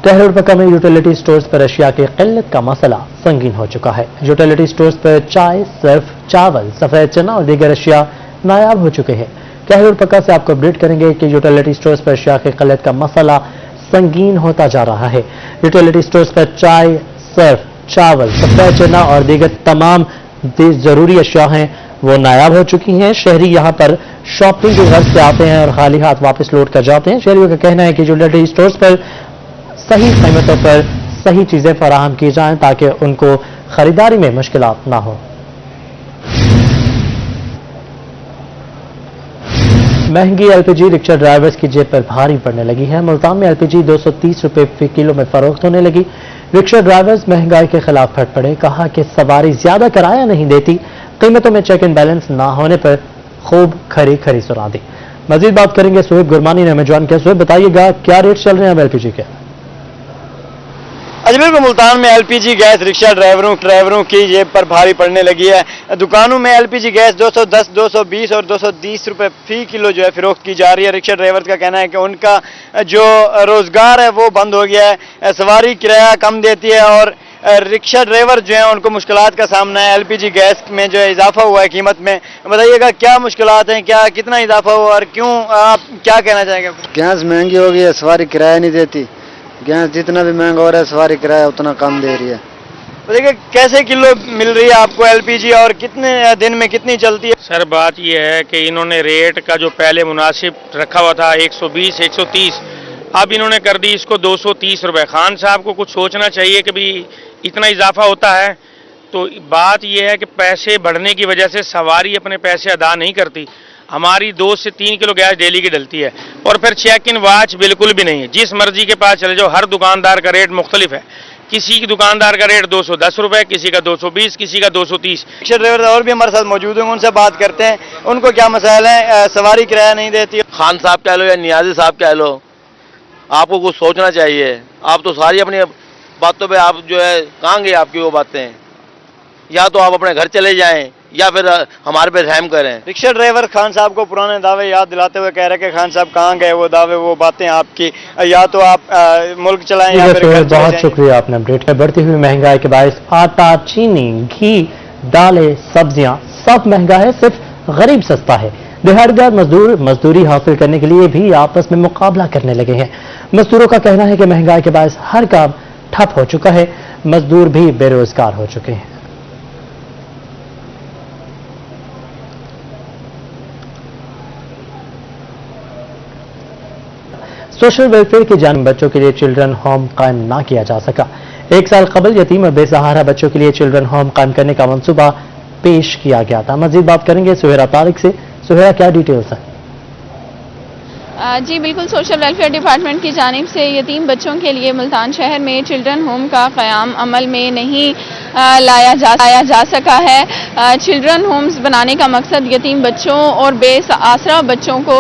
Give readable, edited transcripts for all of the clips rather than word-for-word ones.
कहर पक्का में यूटिलिटी स्टोर्स पर अशिया की किल्लत का मसला संगीन हो चुका है। यूटिलिटी स्टोर्स पर चाय, सर्फ, चावल, सफेद चना और दीगर अशिया नायाब हो चुके हैं। कहर पक्का से आपको अपडेट करेंगे कि यूटिलिटी स्टोर्स पर अशिया की किल्लत का मसला संगीन होता जा रहा है। यूटिलिटी स्टोर्स पर चाय, सर्फ, चावल, सफेद चना और दीगर तमाम जरूरी अशिया हैं वो नायाब हो चुकी हैं। शहरी यहाँ पर शॉपिंग के गर्ज से आते हैं और खाली हाथ वापस लौट कर जाते हैं। शहरियों का कहना है कि यूटिलिटी स्टोर्स पर सही कीमतों पर सही चीजें फराहम की जाएं ताकि उनको खरीदारी में मुश्किलात ना हो। महंगी एलपीजी रिक्शा ड्राइवर्स की जेब पर भारी पड़ने लगी है। मुल्तान में एलपीजी 230 रुपए फी किलो में फरोख्त होने लगी। रिक्शा ड्राइवर्स महंगाई के खिलाफ फट पड़े। कहा कि सवारी ज्यादा किराया नहीं देती, कीमतों में चेक एंड बैलेंस ना होने पर खूब खरी सुना दी। मजीद बात करेंगे सुहेब गुरमानी ने हमें ज्वाइन किया। सुहेब बताइएगा क्या रेट चल रहे हैं अब एलपीजी के? अजमेर को मुल्तान में एलपीजी गैस रिक्शा ड्राइवरों की जेब पर भारी पड़ने लगी है। दुकानों में एलपीजी गैस 210, 220 और 230 रुपए फी किलो जो है फरोख्त की जा रही है। रिक्शा ड्राइवर्स का कहना है कि उनका जो रोजगार है वो बंद हो गया है। सवारी किराया कम देती है और रिक्शा ड्राइवर जो है उनको मुश्किलात का सामना है। एलपीजी गैस में जो है इजाफा हुआ है कीमत में। बताइएगा क्या मुश्किलात हैं, क्या कितना इजाफा हुआ और क्यों, आप क्या कहना चाहेंगे? गैस महंगी हो गई है, सवारी किराया नहीं देती। गैस जितना भी महंगा हो रहा है सवारी किराया उतना कम दे रही है। देखिए कैसे किलो मिल रही है आपको एलपीजी और कितने दिन में कितनी चलती है? सर बात यह है कि इन्होंने रेट का जो पहले मुनासिब रखा हुआ था 120, 130, अब इन्होंने कर दी इसको 230 रुपए। खान साहब को कुछ सोचना चाहिए कि भी इतना इजाफा होता है। तो बात यह है कि पैसे बढ़ने की वजह से सवारी अपने पैसे अदा नहीं करती। हमारी 2 से 3 किलो गैस डेली की डलती है और फिर चेक इन वाच बिल्कुल भी नहीं है। जिस मर्जी के पास चले जाओ, हर दुकानदार का रेट मुख्तलिफ है। किसी की दुकानदार का रेट 210 रुपए, किसी का 220, किसी का 230। रिक्शा ड्राइवर और भी हमारे साथ मौजूद हैं, उनसे बात करते हैं उनको क्या मसाइल है। सवारी किराया नहीं देती। खान साहब कह लो या नियाजी साहब कह लो, आपको कुछ सोचना चाहिए। आप तो सारी अपनी बातों पे आप जो है कहाँ गए आपकी वो बातें? या तो आप अपने घर चले जाएं या फिर हमारे पे रहम करें। रिक्शा ड्राइवर खान साहब को पुराने दावे याद दिलाते हुए कह रहे कि खान साहब कहाँ गए वो दावे, वो बातें आपकी, या तो आप मुल्क चलाएं या फिर घर। बहुत शुक्रिया आपने अपडेट किया। बढ़ती हुई महंगाई के बायस आटा, चीनी, घी, दालें, सब्जियां सब महंगा है, सिर्फ गरीब सस्ता है। दिहाड़ीदार मजदूर मजदूरी हासिल करने के लिए भी आपस में मुकाबला करने लगे हैं। मजदूरों का कहना है कि महंगाई के बायस हर काम ठप हो चुका है, मजदूर भी बेरोजगार हो चुके हैं। सोशल वेलफेयर की जानिब बच्चों के लिए चिल्ड्रन होम कायम ना किया जा सका। 1 साल कबल यतीम और बेसहारा बच्चों के लिए चिल्ड्रन होम कायम करने का मंसूबा पेश किया गया था। मजीद बात करेंगे सुहेरा तारिक से। सुहेरा क्या डिटेल्स है? जी बिल्कुल, सोशल वेलफेयर डिपार्टमेंट की जानिब से यतीम बच्चों के लिए मुल्तान शहर में चिल्ड्रन होम का क़याम अमल में नहीं लाया जा सका है। चिल्ड्रन होम्स बनाने का मकसद यतीम बच्चों और बेआसरा बच्चों को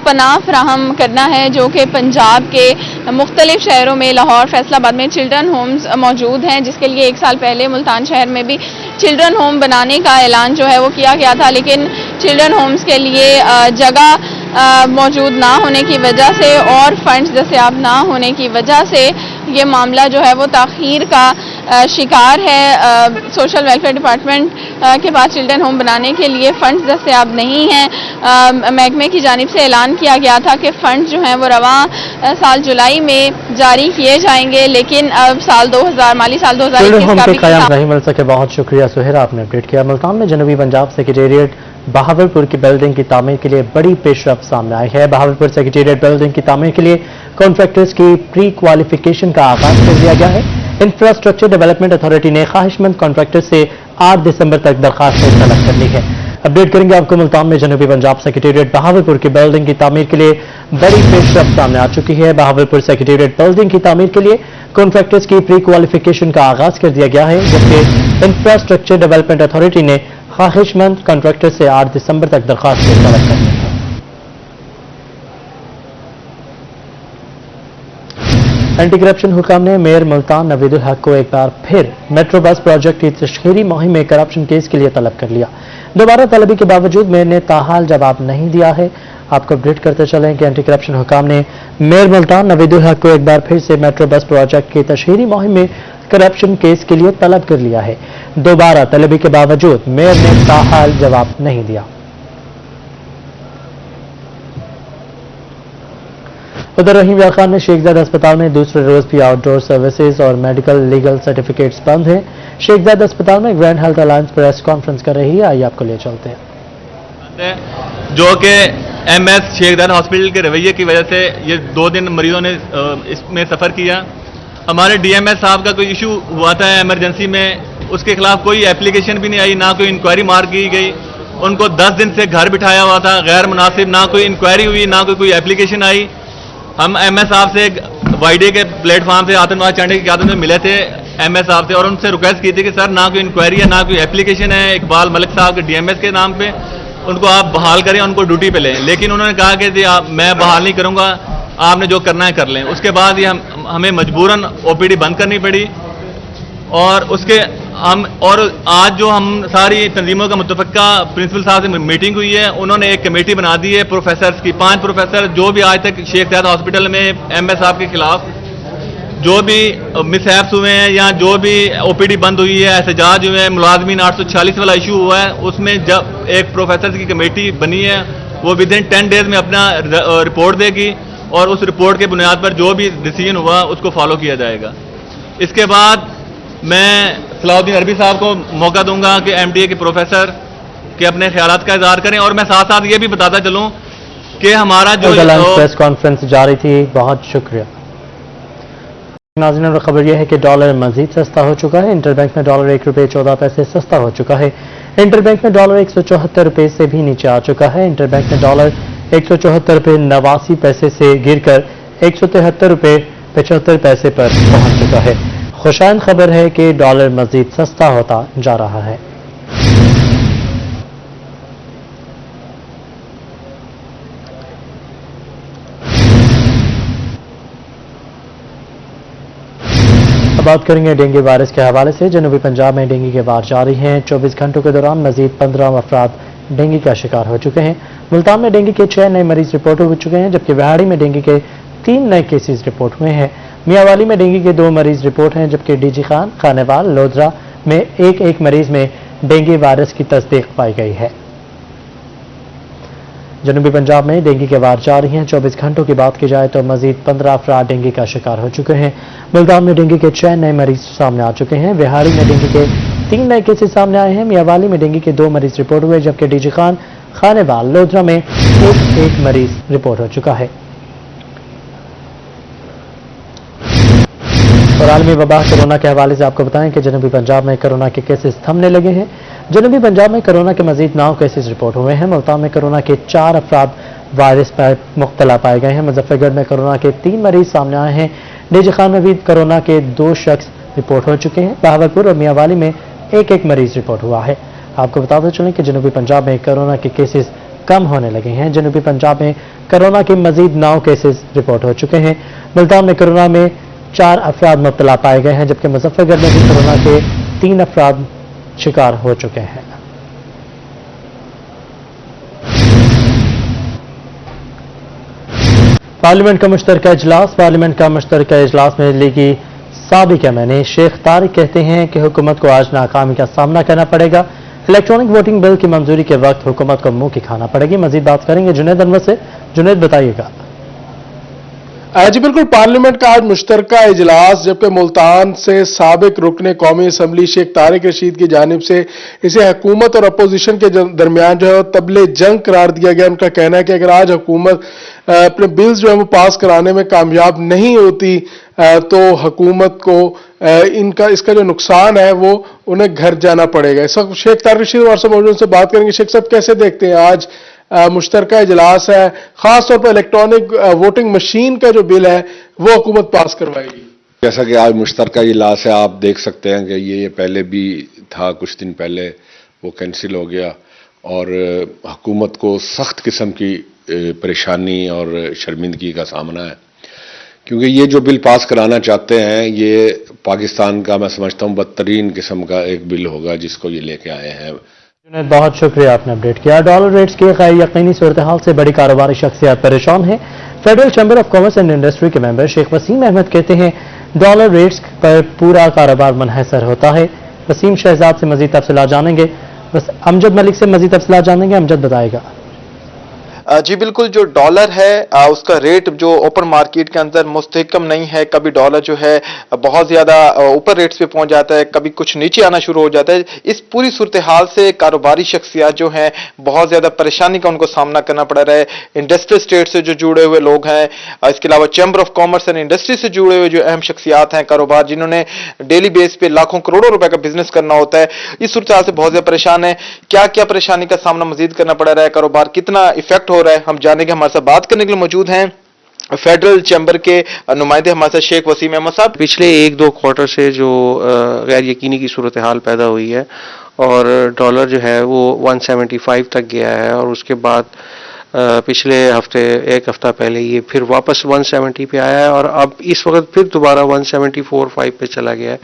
पनाह फराहम करना है, जो कि पंजाब के मुख्तलिफ शहरों में, लाहौर, फैसलाबाद में चिल्ड्रन होम्स मौजूद हैं, जिसके लिए 1 साल पहले मुल्तान शहर में भी चिल्ड्रन होम बनाने का ऐलान जो है वो किया गया था। लेकिन चिल्ड्रन होम्स के लिए जगह मौजूद ना होने की वजह से और फंड्स दस्तयाब ना होने की वजह से ये मामला जो है वो ताख़ीर का शिकार है। सोशल वेलफेयर डिपार्टमेंट के पास चिल्ड्रन होम बनाने के लिए फंड्स दस्तयाब नहीं हैं। महकमे की जानिब से ऐलान किया गया था कि फंड्स जो हैं वो रवां साल जुलाई में जारी किए जाएंगे, लेकिन अब माली साल 2021 का नहीं मिल सके। बहुत शुक्रिया सुहेरा, आपने अपडेट किया। मुल्तान में जनूबी पंजाब सेक्रेटेरिएट बहावलपुर की बिल्डिंग की तामीर के लिए बड़ी पेशरफ सामने आई है। बहावलपुर सेक्रेटेरिएट बिल्डिंग की तामीर के लिए कॉन्ट्रैक्टर्स की प्री क्वालिफिकेशन का आगाज कर दिया गया है। इंफ्रास्ट्रक्चर डेवलपमेंट अथॉरिटी ने ख्वाहिशमंद कॉन्ट्रैक्टर से 8 दिसंबर तक दरखास्त तलब कर ली है। अपडेट करेंगे आपको। मुल्तान में जनूबी पंजाब सेक्रेटेरिएट बहावलपुर की बिल्डिंग की तामीर के लिए बड़ी पेशरफ सामने आ चुकी है। बहावलपुर सेक्रेटेरिएट बिल्डिंग की तामीर के लिए कॉन्ट्रैक्टर्स की प्री क्वालिफिकेशन का आगाज कर दिया गया है, जबकि इंफ्रास्ट्रक्चर डेवलपमेंट अथॉरिटी ने ख्वाहिशमंद कॉन्ट्रैक्टर से 8 दिसंबर तक दरखास्त तलब कर ली है। एंटी करप्शन हुकाम ने मेयर मुल्तान नवीदुल हक को एक बार फिर मेट्रो बस प्रोजेक्ट की तशहीरी मुहिम में करप्शन केस के लिए तलब कर लिया। दोबारा तलबी के बावजूद मेयर ने ताहाल जवाब नहीं दिया है। آپ کو اپڈیٹ کرتے چلیں کہ اینٹی کرپشن حکام نے میئر ملتان نوید الحق کو ایک بار پھر سے میٹرو بس پروجیکٹ کی تشہیری مہم میں کرپشن کیس کے لیے طلب کر لیا ہے. دوبارہ طلبی کے باوجود میئر نے تاحال جواب نہیں دیا. ادھر رحیم یار خان میں شیخ زاید اسپتال میں دوسرے روز بھی آؤٹ ڈور سروسز اور میڈیکل لیگل سرٹیفکیٹس بند ہیں. شیخ زاید اسپتال میں grand health alliance press conference کر رہی ہے. آئیے آپ کو لے چلتے ہیں. جو کہ ایم ایس شیخ زاید ہاسپٹل کے رویے کی وجہ سے یہ 2 دن مریضوں نے اس میں سفر کیا. ہمارے ڈی ایم ایس صاحب کا کوئی ایشو ہوا تھا ایمرجنسی میں, اس کے خلاف کوئی اپلیکیشن بھی نہیں آئی, نہ کوئی انکوائری مارک کی گئی. ان کو 10 دن سے گھر بٹھایا ہوا تھا غیر مناسب, نہ کوئی انکوائری ہوئی نہ کوئی اپلیکیشن آئی. ہم ایم ایس صاحب سے وائی ڈے کے پلیٹ فارم سے آتن واز چڑھنے کی قیادت میں ملے تھے ایم ایس صاحب سے, اور ان سے ریکویسٹ کی تھی کہ سر نہ کوئی انکوائری ہے نہ کوئی اپلیکیشن ہے اقبال ملک صاحب کے ڈی ایم ایس کے نام پہ, ان کو آپ بحال کریں, ان کو ڈیوٹی پہ لیں. لیکن انہوں نے کہا کہ جی میں بحال نہیں کروں گا, آپ نے جو کرنا ہے کر لیں. اس کے بعد یہ ہمیں مجبوراً او پی ڈی بند کرنی پڑی. اور آج جو ہم ساری تنظیموں کا متفقہ پرنسپل صاحب سے میٹنگ ہوئی ہے, انہوں نے ایک کمیٹی بنا دی ہے پروفیسرز کی, 5 پروفیسر جو بھی آج تک شیخ زاید ہاسپٹل میں ایم ایس صاحب کے خلاف جو بھی مس ہیپس ہوئے ہیں یا جو بھی او پی ڈی بند ہوئی ہے, احتجاج ہوئے ہیں, ملازمین 846 والا ایشو ہوا ہے, اس میں جب ایک پروفیسرز کی کمیٹی بنی ہے وہ ودن 10 ڈیز میں اپنا رپورٹ دے گی, اور اس رپورٹ کے بنیاد پر جو بھی ڈیسیجن ہوا اس کو فالو کیا جائے گا. اس کے بعد میں صلاح الدین عربی صاحب کو موقع دوں گا کہ ایم ڈی اے کے پروفیسر کے اپنے خیالات کا اظہار کریں, اور میں ساتھ ساتھ یہ بھی بتاتا چلوں کہ ہمارا جو پریس کانفرنس جاری تھی. بہت شکریہ ناظرین. اور خبر یہ ہے کہ ڈالر مزید سستا ہو چکا ہے. انٹر بینک میں ڈالر 1 روپے 14 پیسے سستا ہو چکا ہے. انٹر بینک میں ڈالر 174 روپے سے بھی نیچے آ چکا ہے. انٹر بینک میں ڈالر 174 روپے 89 پیسے سے گر کر 173 روپے 75 پیسے پر پہنچ چکا ہے. خوشائند خبر ہے کہ ڈالر مزید سستا ہوتا جا رہا ہے. اب بات کریں گے ڈینگی وائرس کے حوالے سے. جنوبی پنجاب میں ڈینگی کے وار جاری ہیں. 24 گھنٹوں کے دوران مزید 15 افراد ڈینگی کا شکار ہو چکے ہیں. ملتان میں ڈینگی کے 6 نئے مریض رپورٹ ہو چکے ہیں, جبکہ وہاڑی میں ڈینگی کے 3 نئے کیسز رپورٹ ہوئے ہیں. میاں والی میں ڈینگی کے 2 مریض رپورٹ ہیں, جبکہ ڈی جی خان, خانیوال, لودھرا میں ایک مریض میں ڈینگی وائرس کی تصدیق پائی گئی ہے. جنوبی پنجاب میں ڈینگی کے وار جاری ہیں. 24 گھنٹوں کی بات کی جائے تو مزید 15 افراد ڈینگی کا شکار ہو چکے ہیں. ملتان میں ڈینگی کے 6 نئے مریض سامنے آ چکے ہیں. وہاڑی میں ڈینگی کے 3 نئے کیسز سامنے آئے ہیں. میاں والی میں ڈینگی کے 2 مریض رپورٹ ہوئے, جبکہ ڈی جی خان, خانیوال, لودھرا میں ایک مریض رپورٹ ہو چکا ہے. اور عالمی وبا کورونا کے حوالے سے آپ کو بتائیں کہ جنوبی پنجاب میں کورونا کے کیسز تھمنے لگے ہیں. جنوبی پنجاب میں کورونا کے مزید 9 کیسز رپورٹ ہوئے ہیں. ملتان میں کورونا کے 4 افراد وائرس پر مبتلا پائے گئے ہیں. مظفر گڑھ میں کورونا کے 3 مریض سامنے آئے ہیں. ڈی جی خان میں بھی کورونا کے 2 شخص رپورٹ ہو چکے ہیں. بہاولپور اور میاں والی میں ایک مریض رپورٹ ہوا ہے. آپ کو بتاتے چلیں کہ جنوبی پنجاب میں کورونا کے کیسز کم ہونے لگے ہیں. جنوبی پنجاب میں کورونا کے مزید 9 کیسز رپورٹ ہو چکے ہیں. ملتان میں کورونا میں 4 افراد مبتلا پائے گئے ہیں, جبکہ مظفر گڑھ میں بھی کورونا کے 3 افراد شکار ہو چکے ہیں. پارلیمنٹ کا مشترکہ اجلاس میں لیگی سابق ایم این اے شیخ طارق کہتے ہیں کہ حکومت کو آج ناکامی کا سامنا کرنا پڑے گا. الیکٹرانک ووٹنگ بل کی منظوری کے وقت حکومت کو منہ کی کھانا پڑے گی. مزید بات کریں گے جنید انور سے. جنید بتائیے گا. جی بالکل, پارلیمنٹ کا آج مشترکہ اجلاس, جبکہ ملتان سے سابق رکن قومی اسمبلی شیخ طارق رشید کی جانب سے اسے حکومت اور اپوزیشن کے درمیان جو ہے طبل جنگ قرار دیا گیا. ان کا کہنا ہے کہ اگر آج حکومت اپنے بلز جو ہے وہ پاس کرانے میں کامیاب نہیں ہوتی تو حکومت کو اس کا جو نقصان ہے وہ انہیں گھر جانا پڑے گا. اس وقت شیخ طارق رشید ہمارے ساتھ موجود, ان سے بات کریں گے. شیخ صاحب کیسے دیکھتے ہیں آج مشترکہ اجلاس ہے, خاص طور پر الیکٹرانک ووٹنگ مشین کا جو بل ہے وہ حکومت پاس کروائے گی؟ جیسا کہ آج مشترکہ اجلاس ہے, آپ دیکھ سکتے ہیں کہ یہ پہلے بھی تھا, کچھ دن پہلے وہ کینسل ہو گیا, اور حکومت کو سخت قسم کی پریشانی اور شرمندگی کا سامنا ہے, کیونکہ یہ جو بل پاس کرانا چاہتے ہیں یہ پاکستان کا میں سمجھتا ہوں بدترین قسم کا ایک بل ہوگا جس کو یہ لے کے آئے ہیں. बहुत शुक्रिया, आपने अपडेट किया। डॉलर रेट्स की गैर यकीनी सूरत-ए-हाल से बड़ी कारोबारी शख्सियत परेशान है। Federal chamber of commerce and industry के मेंबर शेख वसीम अहमद कहते हैं डॉलर रेट्स पर पूरा कारोबार मुनहसर होता है। वसीम शहजाद से मजीद तफसीलात जानेंगे, बस अमजद मलिक से मजीद तफसीलात जानेंगे। अमजद बताएगा। जी बिल्कुल, जो डॉलर है उसका रेट जो ओपन मार्केट के अंदर मुस्तहकम नहीं है। कभी डॉलर जो है बहुत ज़्यादा ऊपर रेट्स पे पहुंच जाता है, कभी कुछ नीचे आना शुरू हो जाता है। इस पूरी सूरत हाल से कारोबारी शख्सियत जो हैं बहुत ज़्यादा परेशानी का उनको सामना करना पड़ रहा है। इंडस्ट्रियल स्टेट से जो जुड़े हुए लोग हैं, इसके अलावा chamber of commerce and industry से जुड़े हुए जो अहम शख्सियात हैं, कारोबार जिन्होंने डेली बेस पे लाखों करोड़ों रुपए का बिजनेस करना होता है, इस सूरत हाल से बहुत ज़्यादा परेशान है। क्या क्या परेशानी का सामना मजीद करना पड़ रहा है, कारोबार कितना इफेक्ट हो रहा है, हम जानेंगे। हमारे साथ बात करने के लिए मौजूद हैं फेडरल चैम्बर के नुमाइंदे हमारे साथ शेख वसीम अहमद साहब। पिछले 1-2 क्वार्टर से जो गैर यकीनी की सूरत हाल पैदा हुई है और डॉलर जो है वो 175 तक गया है और उसके बाद पिछले हफ्ते, एक हफ्ता पहले ये फिर वापस 170 पे आया है और अब इस वक्त फिर दोबारा 174.5 पे चला गया है।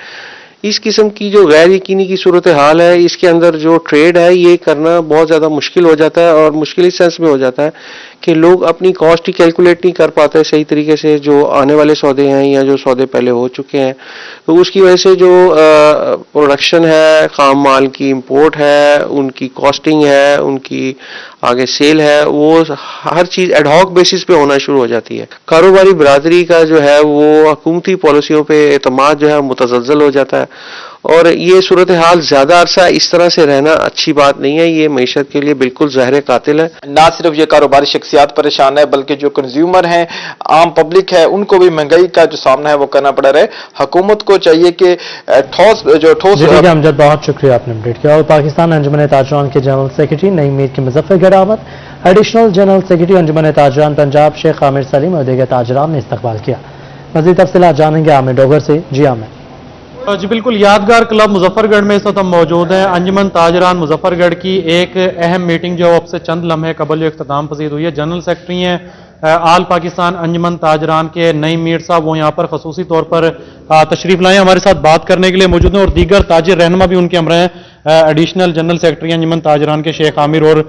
इस किस्म की जो गैर यकीनी की सूरत हाल है, इसके अंदर जो ट्रेड है ये करना बहुत ज़्यादा मुश्किल हो जाता है और मुश्किल इस सेंस में हो जाता है कि लोग अपनी कॉस्ट ही कैलकुलेट नहीं कर पाते सही तरीके से। जो आने वाले सौदे हैं या जो सौदे पहले हो चुके हैं, तो उसकी वजह से जो प्रोडक्शन है, खाम माल की इंपोर्ट है, उनकी कॉस्टिंग है, उनकी आगे सेल है, वो हर चीज़ एडहॉक बेसिस पे होना शुरू हो जाती है। कारोबारी बरादरी का जो है वो हुकूमती पॉलिसियों पे एतमाद जो है मुतज़लज़ल हो जाता है और ये सूरत हाल ज़्यादा अरसा इस तरह से रहना अच्छी बात नहीं है। ये मईशत के लिए बिल्कुल ज़हर कातिल है। ना सिर्फ ये कारोबारी शख्सियात परेशान है बल्कि जो कंज्यूमर हैं, आम पब्लिक है, उनको भी महंगाई का जो सामना है वो करना पड़ रहा है। हुकूमत को चाहिए कि ठोस अमजद, बहुत शुक्रिया, आपने अपडेट किया। और पाकिस्तान अंजुमन ताजरान के जनरल सेक्रेटरी नईम मीर की मुजफ्फरगढ़ आमद, एडिशनल जनरल सेक्रेटरी अंजुमन ताजरान पंजाब शेख आमिर सलीम और दीगर ताजरान ने इस्तकबाल किया। मज़ीद तफसीलात जानेंगे आमिर डोगर से। जी आमिर। जी बिल्कुल, यादगार क्लब मुजफ्फरगढ़ में इस वक्त हम मौजूद हैं। अंजुमन ताजरान मुजफ्फरगढ़ की एक अहम मीटिंग जो अब से चंद लम्हे कबल जो इख्तिताम पसीद हुई है। जनरल सेक्रेटरी हैं आल पाकिस्तान अंजुमन ताजरान के नईम मीर साहब, वो यहाँ पर खसूसी तौर पर तशरीफ लाए हमारे साथ बात करने के लिए मौजूद हैं और दीगर ताजिर रहनुमा भी उनके हमरा हैं, एडिशनल जनरल सेक्रेटरी अंजुमन ताजरान के शेख आमिर और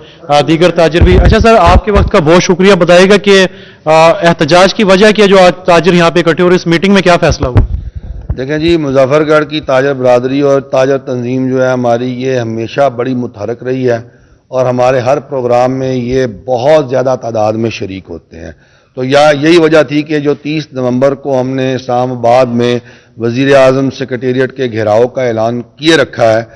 दीगर ताजिर भी। अच्छा सर, आपके वक्त का बहुत शुक्रिया। बताइएगा कि एहतजाज की वजह क्या, जो आज ताजिर यहाँ पे इकट्ठे और इस मीटिंग में क्या फैसला हुआ? देखें जी, मुजफ्फरगढ़ की ताजर बरादरी और ताजर तंजीम जो है हमारी, ये हमेशा बड़ी मुतहरक रही है और हमारे हर प्रोग्राम में ये बहुत ज़्यादा तादाद में शरीक होते हैं। तो यही वजह थी कि जो 30 नवंबर को हमने इस्लामाबाद में वज़ीर आज़म सेक्रेटेरिएट के घेराव का ऐलान किए रखा है,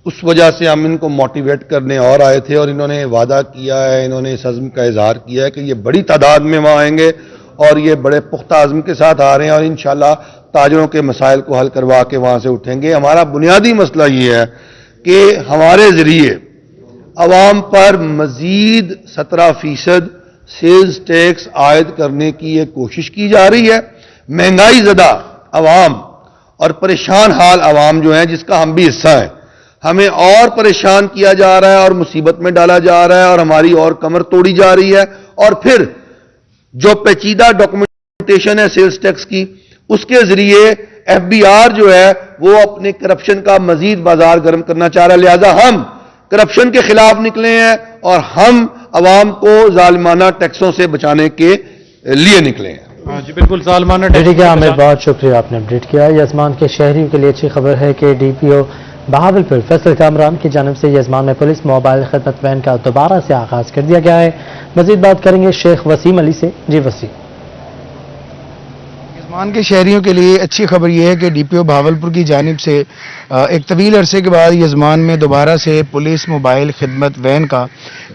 उस वजह से हम इनको मोटिवेट करने और आए थे और इन्होंने वादा किया है, इन्होंने इस अज़्म का इजहार किया है कि ये बड़ी तादाद में वहाँ आएंगे और ये बड़े पुख्ता अज़्म के साथ आ रहे हैं और इंशाअल्लाह ताजरों के मसाइल को हल करवा के वहाँ से उठेंगे। हमारा बुनियादी मसला ये है कि हमारे ज़रिए अवाम पर मज़ीद 17% सेल्स टैक्स आयद करने की ये कोशिश की जा रही है। महंगाई ज़दा अवाम और परेशान हाल अवाम जो है, जिसका हम भी हिस्सा हैं, हमें और परेशान किया जा रहा है और मुसीबत में डाला जा रहा है और हमारी और कमर तोड़ी जा रही है। और फिर जो पेचीदा डॉक्यूमेंटेशन है सेल्स टैक्स की, उसके जरिए एफबीआर जो है वो अपने करप्शन का मजीद बाजार गर्म करना चाह रहा है। लिहाजा हम करप्शन के खिलाफ निकले हैं और हम अवाम को जालिमाना टैक्सों से बचाने के लिए निकले हैं। जी बिल्कुल, जालिमाना ठीक है आमिर, बहुत शुक्रिया, आपने अपडेट किया। यजमान के शहरियों के लिए अच्छी खबर है कि डीपीओ बहावलपुर फैसल कामरान की जानिब से यजमान में पुलिस मोबाइल खिदमत वैन का दोबारा से आगाज कर दिया गया है। मजीद बात करेंगे शेख वसीम अली से। जी वसीम। यजमान के शहरियों के लिए अच्छी खबर यह है कि डीपीओ बहावलपुर की जानिब से एक तवील अरसे के बाद यजमान में दोबारा से पुलिस मोबाइल खिदमत वैन का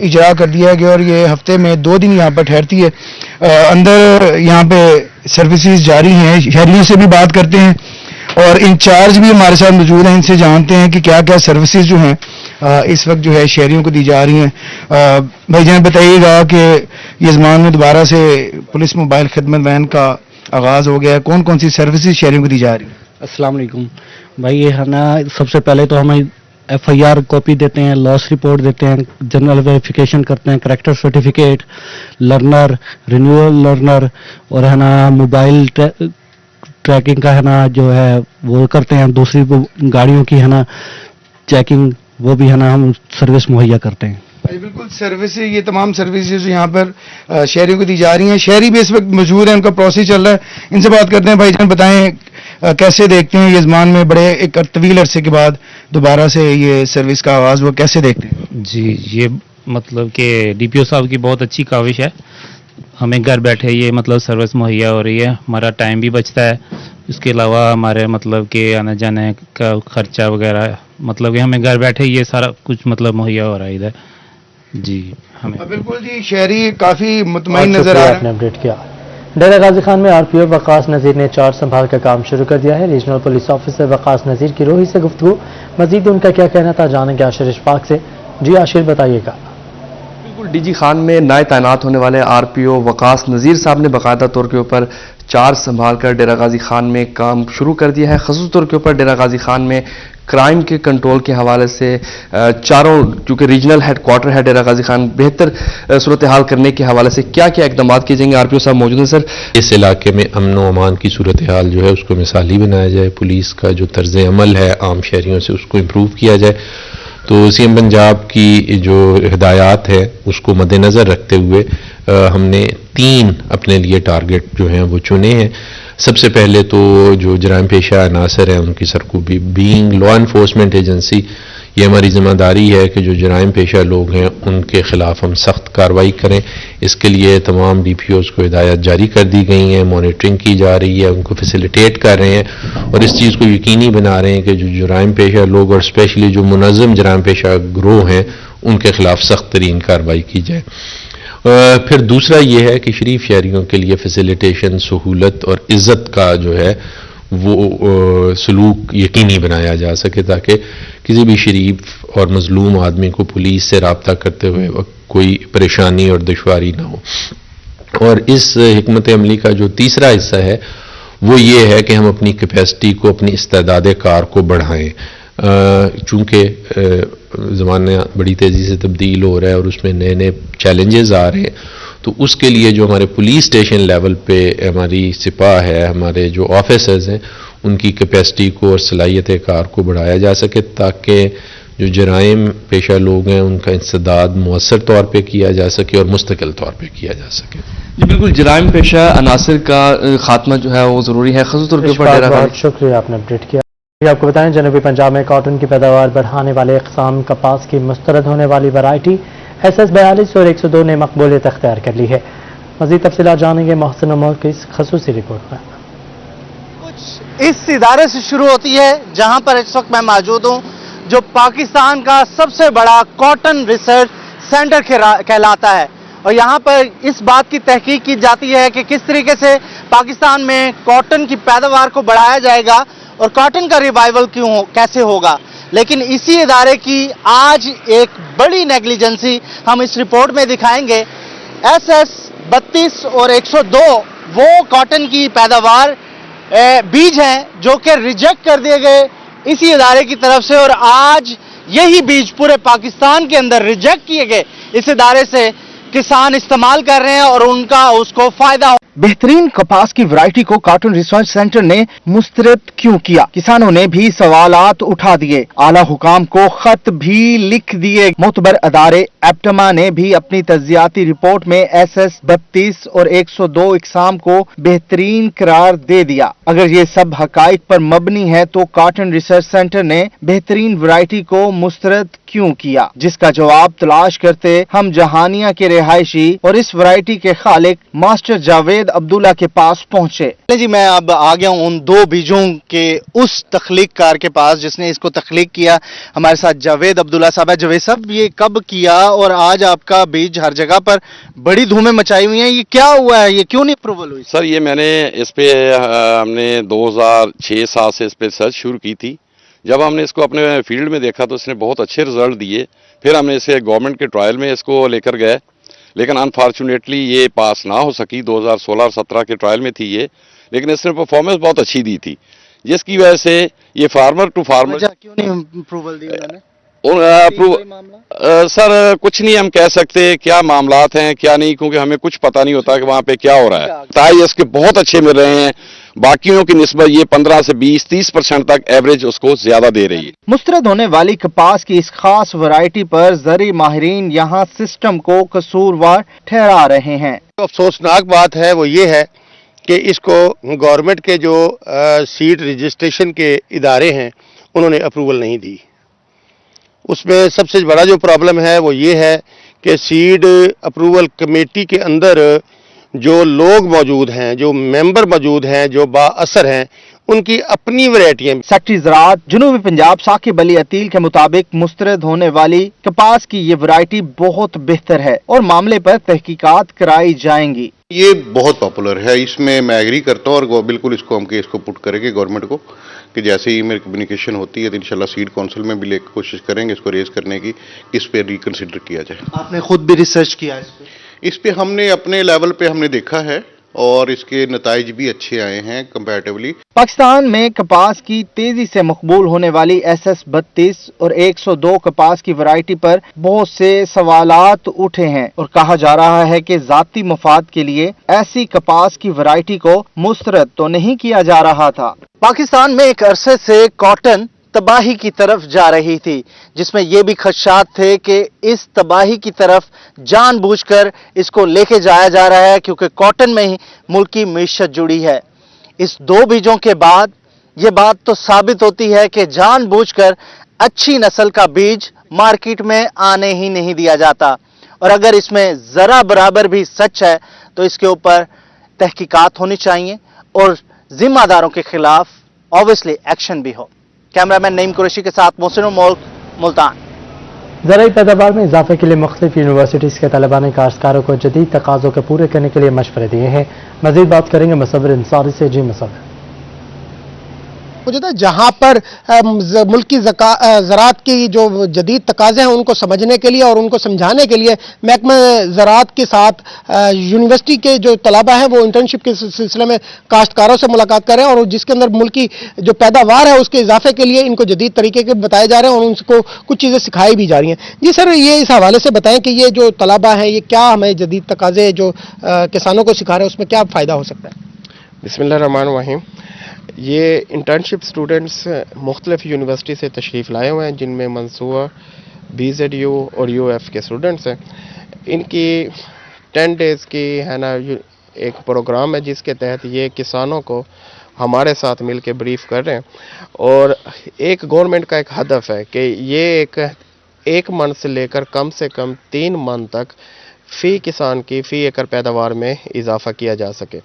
इजरा कर दिया गया और ये हफ्ते में 2 दिन यहाँ पर ठहरती है। अंदर यहाँ पे सर्विसेज जारी हैं। शहरियों से भी बात करते हैं और इंचार्ज भी हमारे साथ मौजूद हैं, इनसे जानते हैं कि क्या क्या सर्विसेज जो हैं इस वक्त जो है शहरियों को दी जा रही हैं। भाई जान बताइएगा कि यजमान में दोबारा से पुलिस मोबाइल खिदमत वैन का आगाज़ हो गया है, कौन कौन सी सर्विसेज शहरियों को दी जा रही है? अस्सलाम वालेकुम भाई, ये है ना, सबसे पहले तो हमें FIR कॉपी देते हैं, लॉस रिपोर्ट देते हैं, जनरल वेरिफिकेशन करते हैं, character certificate, learner, renewal learner और है ना मोबाइल ट्रैकिंग का है ना जो है वो करते हैं। दूसरी गाड़ियों की है ना चेकिंग वो भी है ना हम सर्विस मुहैया करते हैं। बिल्कुल सर्विस, ये तमाम सर्विसेज यहाँ पर शहरियों को दी जा रही हैं। शहरी भी इस वक्त मौजूद हैं, उनका प्रोसेस चल रहा है, इनसे बात करते हैं। भाईजान बताएं कैसे देखते हैं ये ज़मान में बड़े एक तवील अरसे के बाद दोबारा से ये सर्विस का आगाज़ हुआ, कैसे देखते हैं? जी, ये मतलब कि डीपीओ साहब की बहुत अच्छी काविश है, हमें घर बैठे ये मतलब सर्विस मुहैया हो रही है, हमारा टाइम भी बचता है, इसके अलावा हमारे मतलब कि आने जाने का खर्चा वगैरह मतलब कि हमें घर बैठे ये सारा कुछ मतलब मुहैया हो रहा है इधर। जी हमें बिल्कुल जी, शहरी काफ़ी मुतमईन नजर आ रहे आपने अपडेट किया। डेरा गाजी खान में आरपीओ वकास नज़ीर ने चार्ज संभाल का काम शुरू कर दिया है। रीजनल पुलिस ऑफिसर वकास नज़ीर की रोही से गुफ्तगू, मजीद उनका क्या कहना था जानेंगे आशिर इशफाक से। जी आशिर बताइएगा। बिल्कुल, डीजी खान में नए तैनात होने वाले आरपीओ वकास नज़ीर साहब ने बाकायदा तौर के ऊपर चार्ज संभाल कर डेरा गाजी खान में काम शुरू कर दिया है। ख़ास तौर के ऊपर डेरा गाजी खान में क्राइम के कंट्रोल के हवाले से चारों, चूँकि रीजनल हेड क्वार्टर है डेरा गाजी खान, बेहतर सूरत हाल करने के हवाले से क्या क्या इकदाम किए जाएंगे? आरपीओ साहब मौजूद हैं सर। इस इलाके में अमन व अमान की सूरत हाल जो है उसको मिसाली बनाया जाए, पुलिस का जो तर्ज अमल है आम शहरियों से उसको इम्प्रूव किया जाए। तो सीएम पंजाब की जो हिदायत है उसको मद्देनज़र रखते हुए हमने 3 अपने लिए टारगेट जो हैं वो चुने हैं। सबसे पहले तो जो जराइम पेशा अनासर हैं उनकी सरकूबी, बीइंग लॉ एनफोर्समेंट एजेंसी, ये हमारी जिम्मेदारी है कि जो जराइम पेशा लोग हैं उनके खिलाफ हम सख्त कार्रवाई करें। इसके लिए तमाम डीपीओज़ को हिदायत जारी कर दी गई हैं, मॉनिटरिंग की जा रही है, उनको फैसिलिटेट कर रहे हैं और इस चीज़ को यकीनी बना रहे हैं कि जो जराइम पेशा लोग और स्पेशली जो मुनज़्ज़म जराइम पेशा ग्रोह हैं उनके खिलाफ सख्त तरीन कार्रवाई की जाए। फिर दूसरा ये है कि शरीफ शहरियों के लिए फैसिलिटेशन, सहूलत और इज़्ज़त का जो है वो सलूक यकीनी बनाया जा सके ताकि किसी भी शरीफ और मजलूम आदमी को पुलिस से रब्ता करते हुए कोई परेशानी और दुश्वारी ना हो। और इस हिकमत अमली का जो तीसरा हिस्सा है वो ये है कि हम अपनी कैपेसिटी को, अपनी इस्तेदाद कार को बढ़ाएं। चूँकि ज़माना बड़ी तेज़ी से तब्दील हो रहा है और उसमें नए नए चैलेंजेस आ रहे हैं, तो उसके लिए जो हमारे पुलिस स्टेशन लेवल पे हमारी सिपाह है, हमारे जो ऑफिसर्स हैं, उनकी कैपेसिटी को और सलाहियत कार को बढ़ाया जा सके ताकि जो जराइम पेशा लोग हैं उनका इंसदाद मौसर तौर पे किया जा सके और मुस्तकिल तौर पे किया जा सके। जी बिल्कुल, जराइम पेशा अनासर का खात्मा जो है वो ज़रूरी है। खास तौर पर बहुत शुक्रिया आपने अपडेट किया। आपको बताएं जनूबी पंजाब में कॉटन की पैदावार बढ़ाने वाले इक़साम कपास की मुस्तरद होने वाली वैरायटी SS 42 और 102 ने मकबूलियत अख्तियार कर ली है। मज़ीद तफसीलात जानेंगे मोहसिन उमर की इस ख़ुसूसी रिपोर्ट में। कुछ इस इदारे से शुरू होती है जहां पर इस वक्त मैं मौजूद हूं, जो पाकिस्तान का सबसे बड़ा कॉटन रिसर्च सेंटर कहलाता है और यहाँ पर इस बात की तहकीक की जाती है कि किस तरीके से पाकिस्तान में कॉटन की पैदावार को बढ़ाया जाएगा और कॉटन का रिवाइवल कैसे होगा। लेकिन इसी इदारे की आज एक बड़ी नेग्लिजेंसी हम इस रिपोर्ट में दिखाएंगे। SS 32 और 102 वो कॉटन की पैदावार बीज हैं जो कि रिजेक्ट कर दिए गए इसी इदारे की तरफ से और आज यही बीज पूरे पाकिस्तान के अंदर रिजेक्ट किए गए इस इदारे से किसान इस्तेमाल कर रहे हैं और उनका उसको फायदा हो। बेहतरीन कपास की वैरायटी को कॉटन रिसर्च सेंटर ने मुस्तरद क्यों किया? किसानों ने भी सवालात उठा दिए, आला हुकाम को खत भी लिख दिए। मोतबर अदारे एप्टमा ने भी अपनी तज्जियाती रिपोर्ट में SS 32 और 102 इकसाम को बेहतरीन करार दे दिया। अगर ये सब हकाइक पर मबनी है तो कॉटन रिसर्च सेंटर ने बेहतरीन वैरायटी को मुस्तरद क्यों किया? जिसका जवाब तलाश करते हम जहानिया के रिहायशी और इस वैरायटी के खालिक मास्टर जावेद अब्दुल्ला के पास पहुंचे। जी मैं अब आ गया हूं उन 2 बीजों के उस तख्लीक कार के पास जिसने इसको तख्लीक किया। हमारे साथ जावेद अब्दुल्ला साहब है। जावेद साहब, ये कब किया और आज आपका बीज हर जगह पर बड़ी धूमें मचाई हुई हैं, ये क्या हुआ है, ये क्यों नहीं अप्रूवल हुई? सर ये मैंने इस पे हमने 2006-7 से इस पे रिसर्च शुरू की थी। जब हमने इसको अपने फील्ड में देखा तो इसने बहुत अच्छे रिजल्ट दिए। फिर हमने इसे गवर्नमेंट के ट्रायल में इसको लेकर गए, लेकिन अनफॉर्चुनेटली ये पास ना हो सकी। 2016 और 17 के ट्रायल में थी ये, लेकिन इसने परफॉर्मेंस बहुत अच्छी दी थी, जिसकी वजह से ये फार्मर टू फार्मर। क्यों नहीं अप्रूवल दी उन्होंने? सर कुछ नहीं हम कह सकते क्या मामलात हैं क्या नहीं, क्योंकि हमें कुछ पता नहीं होता कि वहाँ पे क्या हो रहा है। ताई इसके बहुत अच्छे मिल रहे हैं, बाकियों की निस्बत ये 15 से 20-30% तक एवरेज उसको ज्यादा दे रही है। मुस्तरद होने वाली कपास की इस खास वैरायटी पर ज़री माहिरीन यहाँ सिस्टम को कसूरवार ठहरा रहे हैं। अफसोसनाक बात है वो ये है कि इसको गवर्नमेंट के जो सीड रजिस्ट्रेशन के इदारे हैं उन्होंने अप्रूवल नहीं दी। उसमें सबसे बड़ा जो प्रॉब्लम है वो ये है कि सीड अप्रूवल कमेटी के अंदर जो लोग मौजूद हैं, जो मेंबर मौजूद हैं, जो बाअसर हैं, उनकी अपनी वैरायटियाँ। सेक्रेटरी ज़राअत जनूबी पंजाब साकिब अली अतील के मुताबिक मुस्तरद होने वाली कपास की ये वैरायटी बहुत बेहतर है और मामले पर तहकीकात कराई जाएंगी। ये बहुत पॉपुलर है, इसमें मैं एग्री करता हूँ और वो बिल्कुल इसको हम केस को पुट करेंगे गवर्नमेंट को कि जैसे ही मेरी कम्युनिकेशन होती है तो इंशाल्लाह सीड काउंसिल में भी लेकर कोशिश करेंगे इसको रेज करने की, इस पे रिकंसिडर किया जाए। आपने खुद भी रिसर्च किया है इस पे हमने अपने लेवल पे हमने देखा है और इसके नताइज भी अच्छे आए हैं कंपैरेटिवली। पाकिस्तान में कपास की तेजी से मकबूल होने वाली SS32 और 102 कपास की वैरायटी पर बहुत से सवालात उठे हैं और कहा जा रहा है कि जाती मफाद के लिए ऐसी कपास की वैरायटी को मुस्तरद तो नहीं किया जा रहा था। पाकिस्तान में एक अरसे से कॉटन तबाही की तरफ जा रही थी, जिसमें यह भी खदशात थे कि इस तबाही की तरफ जानबूझकर इसको लेके जाया जा रहा है क्योंकि कॉटन में ही मुल्क की मीशत जुड़ी है। इस दो बीजों के बाद ये बात तो साबित होती है कि जानबूझकर अच्छी नस्ल का बीज मार्केट में आने ही नहीं दिया जाता और अगर इसमें जरा बराबर भी सच है तो इसके ऊपर तहकीकात होनी चाहिए और जिम्मेदारों के खिलाफ ऑब्वियसली एक्शन भी हो। कैमरामैन नईम कुरैशी के साथ मोहसिन मुल्क, मुल्तान। ज़राई पैदावार में इजाफे के लिए मुख्तलिफ यूनिवर्सिटीज़ के तलबा ने काश्तकारों को जदीद तकाज़ों के पूरे करने के लिए मशवरे दिए हैं। मजीद बात करेंगे मुसव्विर इंसारी से। जी मुसव्विर, जहां पर मुल्क की ज़राअत की जो जदीद तकाज़े हैं उनको समझने के लिए और उनको समझाने के लिए महकमा ज़राअत के साथ यूनिवर्सिटी के जो तलबा हैं वो इंटर्नशिप के सिलसिले में काश्तकारों से मुलाकात कर रहे हैं और जिसके अंदर मुल्क की जो पैदावार है उसके इजाफे के लिए इनको जदीद तरीके के बताए जा रहे हैं और उनको कुछ चीज़ें सिखाई भी जा रही हैं। जी सर, ये इस हवाले से बताएं कि ये जो तलबा हैं ये क्या हमें जदीद तकाज़े जो किसानों को सिखा रहे हैं उसमें क्या फ़ायदा हो सकता है। बिस्मिल्लाहिर्रहमानिर्रहीम। ये इंटर्नशिप स्टूडेंट्स मुख्तलिफ यूनिवर्सिटी से तशरीफ़ लाए हुए हैं जिनमें मंसूबा BZU और UF के स्टूडेंट्स हैं। इनकी 10 डेज़ की है ना एक प्रोग्राम है जिसके तहत ये किसानों को हमारे साथ मिल के ब्रीफ कर रहे हैं और एक गवर्नमेंट का एक हदफ है कि ये एक मन से लेकर कम से कम 3 मन तक फ़ी किसान की फ़ी एकड़ पैदावार में इजाफा किया जा सके।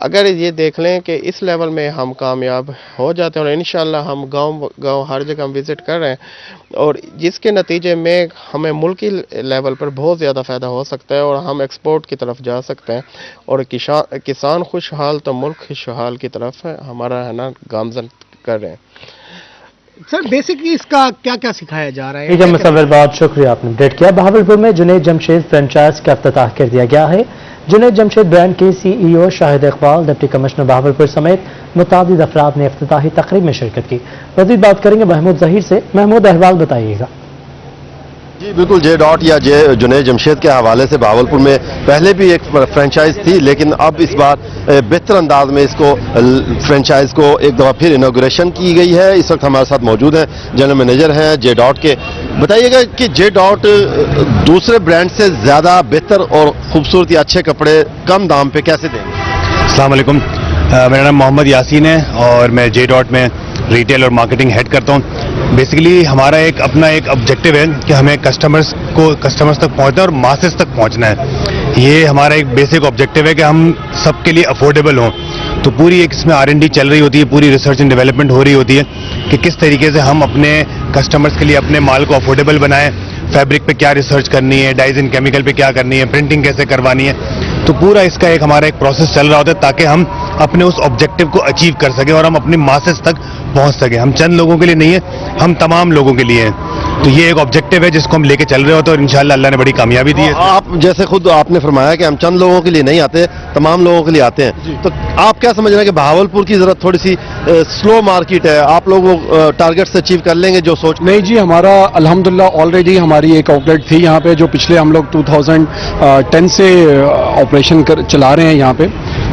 अगर ये देख लें कि इस लेवल में हम कामयाब हो जाते हैं और इंशाल्लाह हम गांव हर जगह हम विज़िट कर रहे हैं और जिसके नतीजे में हमें मुल्की लेवल पर बहुत ज़्यादा फ़ायदा हो सकता है और हम एक्सपोर्ट की तरफ जा सकते हैं और किसान खुशहाल तो मुल्क खुशहाल की तरफ हमारा है ना गामजन कर रहे हैं। सर बेसिकली इसका क्या क्या सिखाया जा रहा है? ठीक है मुसव्विर, बहुत शुक्रिया, आपने अपडेट किया। बहावलपुर में जुनैद जमशेद फ्रेंचाइज का इफ्तिताह कर दिया गया है। जुनैद जमशेद ब्रांड के CEO Shahid Iqbal, deputy commissioner Bahawalpur समेत मुतादिद अफराद ने इफ्तिताही तकरीब में शिरकत की। मज़ीद बात करेंगे महमूद ज़हीर से। महमूद, अहवाल बताइएगा। जी बिल्कुल, J.Dot या जुनैद जमशेद के हवाले से बहावलपुर में पहले भी एक फ्रेंचाइज थी लेकिन अब इस बार बेहतर अंदाज में इसको फ्रेंचाइज को एक दफ़ा फिर इनॉग्रेशन की गई है। इस वक्त हमारे साथ मौजूद हैं जनरल मैनेजर हैं J.Dot के। बताइएगा कि J.Dot दूसरे ब्रांड से ज़्यादा बेहतर और खूबसूरत या अच्छे कपड़े कम दाम पे कैसे देंगे? अस्सलाम वालेकुम, मेरा नाम मोहम्मद यासीन है और मैं J.Dot में रिटेल और मार्केटिंग हेड करता हूँ। बेसिकली हमारा अपना एक ऑब्जेक्टिव है कि हमें कस्टमर्स तक पहुँचना है और मासेस तक पहुँचना है। ये हमारा एक बेसिक ऑब्जेक्टिव है कि हम सबके लिए अफोर्डेबल हों। तो पूरी एक इसमें R&D चल रही होती है, पूरी रिसर्च एंड डेवलपमेंट हो रही होती है कि किस तरीके से हम अपने कस्टमर्स के लिए अपने माल को अफोर्डेबल बनाएं। फैब्रिक पे क्या रिसर्च करनी है, डाइज एंड केमिकल पे क्या करनी है, प्रिंटिंग कैसे करवानी है। तो पूरा इसका हमारा एक प्रोसेस चल रहा होता है ताकि हम अपने उस ऑब्जेक्टिव को अचीव कर सकें और हम अपनी मासेस तक पहुंच सकें। हम चंद लोगों के लिए नहीं है, हम तमाम लोगों के लिए हैं। तो ये एक ऑब्जेक्टिव है जिसको हम लेके चल रहे होते हैं और इंशाल्लाह अल्लाह ने बड़ी कामयाबी दी है। आप जैसे खुद आपने फरमाया कि हम चंद लोगों के लिए नहीं आते, तमाम लोगों के लिए आते हैं। तो आप क्या समझ रहे हैं कि बहावलपुर की जरा थोड़ी सी स्लो मार्केट है, आप लोग वो टारगेट से अचीव कर लेंगे जो सोच? नहीं जी, हमारा अल्हम्दुलिल्लाह ऑलरेडी हमारी एक आउटलेट थी यहाँ पे जो पिछले हम लोग 2010 से ऑपरेशन चला रहे हैं यहाँ पे।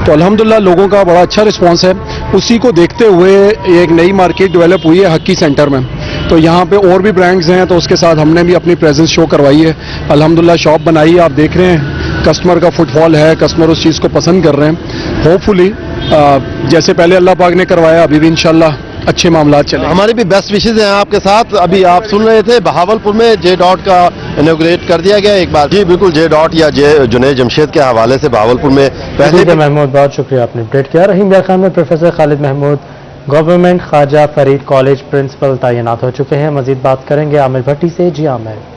तो अल्हम्दुलिल्लाह लोगों का बड़ा अच्छा रिस्पांस है। उसी को देखते हुए एक नई मार्केट डेवलप हुई है हक्की सेंटर में, तो यहाँ पे और भी ब्रांड्स हैं, तो उसके साथ हमने भी अपनी प्रेजेंस शो करवाई है। अल्हम्दुलिल्लाह शॉप बनाई है, आप देख रहे हैं कस्टमर का फुटफॉल है, कस्टमर उस चीज़ को पसंद कर रहे हैं। होपफुली जैसे पहले अल्लाह पाक ने करवाया अभी भी इंशाल्लाह अच्छे मामला चले। हमारी भी बेस्ट विशेज हैं आपके साथ। अभी आप सुन रहे थे बहावलपुर में जे डॉट का इनॉग्रेट कर दिया गया एक बार। जी बिल्कुल, जे डॉट या जे जुनैद जमशेद के हवाले से बहावलपुर में पहले महमूद, बहुत शुक्रिया आपने अपडेट किया। रहीम बिया खान में professor Khalid Mahmood government Khwaja Farid college principal तैनात हो चुके हैं। मजीद बात करेंगे आमिर भट्टी से। जी आमिर।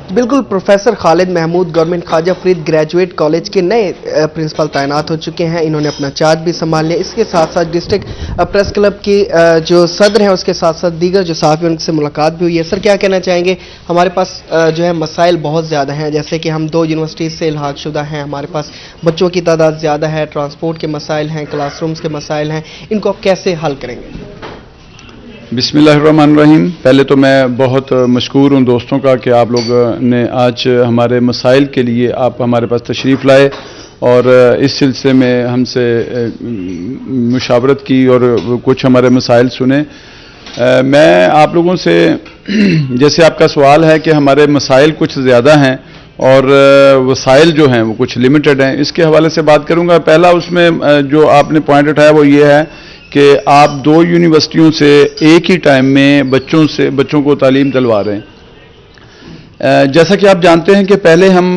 बिल्कुल, professor Khalid Mahmood government Khwaja Farid graduate college के नए प्रिंसिपल तैनात हो चुके हैं। इन्होंने अपना चार्ज भी संभाल लिया। इसके साथ साथ डिस्ट्रिक्ट प्रेस क्लब की जो सदर हैं, उसके साथ साथ दीगर जो साहब हैं, उनसे मुलाकात भी हुई है। सर, क्या कहना चाहेंगे? हमारे पास जो है मसाइल बहुत ज़्यादा हैं, जैसे कि हम 2 यूनिवर्सिटीज़ से इल्हाक शुदा हैं, हमारे पास बच्चों की तादाद ज़्यादा है, ट्रांसपोर्ट के मसाइल हैं, क्लासरूम्स के मसाइल हैं, इनको आप कैसे हल करेंगे? बिस्मिल्लाहिर्रहमानिर्रहीम। पहले तो मैं बहुत मशकूर हूँ दोस्तों का कि आप लोग ने आज हमारे मसाइल के लिए आप हमारे पास तशरीफ़ लाए और इस सिलसिले में हमसे मुशावरत की और कुछ हमारे मसाइल सुने। मैं आप लोगों से जैसे आपका सवाल है कि हमारे मसाइल कुछ ज़्यादा हैं और वसाइल जो हैं वो कुछ लिमिटेड हैं, इसके हवाले से बात करूँगा। पहला उसमें जो आपने पॉइंट उठाया वो ये है कि आप 2 यूनिवर्सिटियों से एक ही टाइम में बच्चों को तालीम दिलवा रहे हैं। जैसा कि आप जानते हैं कि पहले हम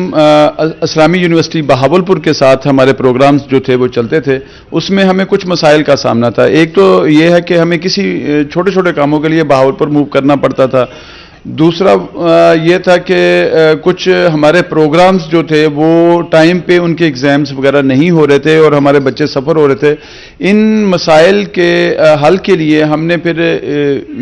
इस्लामी यूनिवर्सिटी बहावलपुर के साथ हमारे प्रोग्राम्स जो थे वो चलते थे, उसमें हमें कुछ मसाइल का सामना था। एक तो ये है कि हमें किसी छोटे छोटे कामों के लिए बहावलपुर मूव करना पड़ता था। दूसरा ये था कि कुछ हमारे प्रोग्राम्स जो थे वो टाइम पे उनके एग्ज़ाम्स वगैरह नहीं हो रहे थे और हमारे बच्चे सफ़र हो रहे थे। इन मसाइल के हल के लिए हमने फिर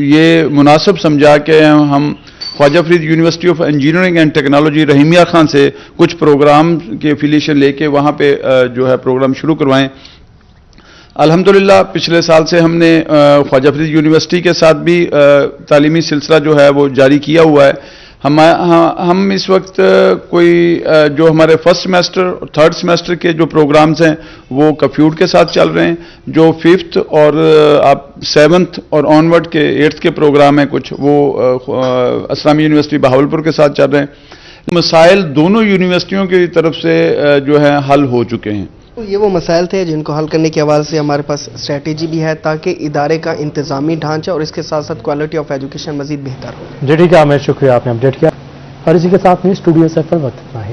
ये मुनासिब समझा कि हम Khwaja Farid university of engineering and technology Rahim बिया खान से कुछ प्रोग्राम के एफिलिएशन लेके वहाँ पे जो है प्रोग्राम शुरू करवाएं। अल्हम्दुलिल्लाह पिछले साल से हमने ख्वाजा फरीद यूनिवर्सिटी के साथ भी तालीमी सिलसिला जो है वो जारी किया हुआ है। हम इस वक्त कोई जो हमारे फर्स्ट सेमेस्टर और थर्ड सेमेस्टर के जो प्रोग्राम्स हैं वो कफ्यूट के साथ चल रहे हैं। जो 5th और आप 7th और ऑनवर्ड के 8th के प्रोग्राम हैं कुछ वो इस्लामी यूनिवर्सिटी बहावलपुर के साथ चल रहे हैं। मसाइल दोनों यूनिवर्सिटियों की तरफ से जो है हल हो चुके हैं। तो ये वो मसाइल थे जिनको हल करने के हवाले से हमारे पास स्ट्रैटेजी भी है ताकि इदारे का इंतजामी ढांचा और इसके साथ साथ क्वालिटी ऑफ एजुकेशन मजीद बेहतर हो। जी ठीक है आमिर, शुक्रिया आपने अपडेट किया। और इसी के साथ में स्टूडियो से पर वक्त इतना ही।